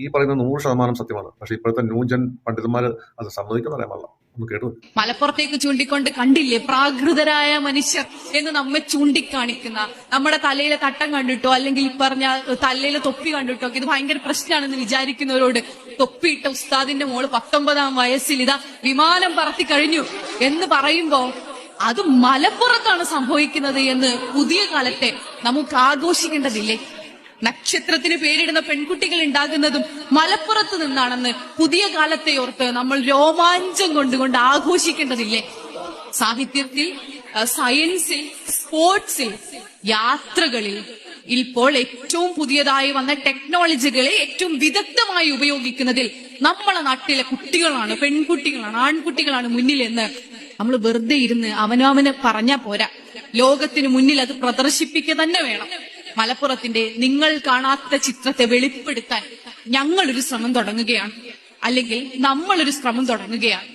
ഈ പറയുന്ന 100% സത്യമാണ്. പക്ഷെ ഇപ്പോഴത്തെ ന്യൂജൻ പണ്ഡിതന്മാര് അത് സമ്മതിക്കുന്ന അറിയാൻ പാടില്ല. ഒന്ന് കേട്ടു. മലപ്പുറത്തേക്ക് ചൂണ്ടിക്കൊണ്ട് കണ്ടില്ലേ പ്രാകൃതരായ മനുഷ്യർ എന്ന് നമ്മെ ചൂണ്ടിക്കാണിക്കുന്ന, നമ്മുടെ തലയിലെ തട്ടം കണ്ടിട്ടോ അല്ലെങ്കിൽ ഈ പറഞ്ഞ തലയിലെ തൊപ്പി കണ്ടിട്ടോ ഇത് ഭയങ്കര പ്രശ്നമാണെന്ന് വിചാരിക്കുന്നവരോട്, തൊപ്പിയിട്ട ഉസ്താദിന്റെ മോള് 19-ാം വയസ്സിൽ ഇതാ വിമാനം പറത്തി കഴിഞ്ഞു എന്ന് പറയുമ്പോ അത് മലപ്പുറത്താണ് സംഭവിക്കുന്നത് എന്ന് പുതിയ കാലത്തെ നമുക്ക് ആഘോഷിക്കേണ്ടതില്ലേ? നക്ഷത്രത്തിന് പേരിടുന്ന പെൺകുട്ടികൾ ഉണ്ടാകുന്നതും മലപ്പുറത്ത് നിന്നാണെന്ന് പുതിയ കാലത്തെ ഓർത്ത് നമ്മൾ രോമാഞ്ചം കൊണ്ടുകൊണ്ട് ആഘോഷിക്കേണ്ടതില്ലേ? സാഹിത്യത്തിൽ, സയൻസിൽ, സ്പോർട്സിൽ, യാത്രകളിൽ ഇപ്പോൾ ഏറ്റവും പുതിയതായി വന്ന ടെക്നോളജികളെ ഏറ്റവും വിദഗ്ധമായി ഉപയോഗിക്കുന്നതിൽ നമ്മളെ നാട്ടിലെ കുട്ടികളാണ്, പെൺകുട്ടികളാണ്, ആൺകുട്ടികളാണ് മുന്നിലെന്ന് നമ്മൾ വെറുതെ ഇരുന്ന് അവനവന് പറഞ്ഞാ പോരാ. ലോകത്തിന് മുന്നിൽ അത് പ്രദർശിപ്പിക്കുക തന്നെ വേണം. മലപ്പുറത്തിന്റെ നിങ്ങൾ കാണാത്ത ചിത്രത്തെ വെളിപ്പെടുത്താൻ ഞങ്ങളൊരു ശ്രമം തുടങ്ങുകയാണ്, അല്ലെങ്കിൽ നമ്മളൊരു ശ്രമം തുടങ്ങുകയാണ്.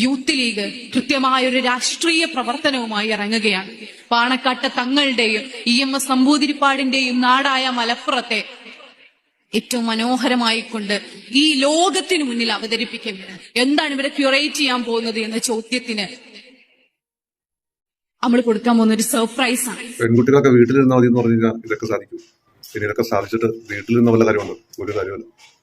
യൂത്ത് ലീഗ് കൃത്യമായൊരു രാഷ്ട്രീയ പ്രവർത്തനവുമായി ഇറങ്ങുകയാണ്. പാണക്കാട്ടെ തങ്ങളുടെയും EMS നമ്പൂതിരിപ്പാടിന്റെയും നാടായ മലപ്പുറത്തെ ഏറ്റവും മനോഹരമായിക്കൊണ്ട് ഈ ലോകത്തിന് മുന്നിൽ അവതരിപ്പിക്കുകയാണ്. എന്താണ് ഇവരെ ക്യൂറേറ്റ് ചെയ്യാൻ പോകുന്നത് എന്ന ചോദ്യത്തിന് നമ്മൾ കൊടുക്കാൻ പോകുന്ന ഒരു സർപ്രൈസ് ആണ്. പെൺകുട്ടികളൊക്കെ വീട്ടിലിരുന്നാൽ മതി എന്ന് പറഞ്ഞു കഴിഞ്ഞാൽ ഇതൊക്കെ സാധിക്കും. പിന്നെ ഇതൊക്കെ സാധിച്ചിട്ട് വീട്ടിൽ നിന്ന് വല്ല കാര്യമുണ്ട്? ഒരു കാര്യമല്ല.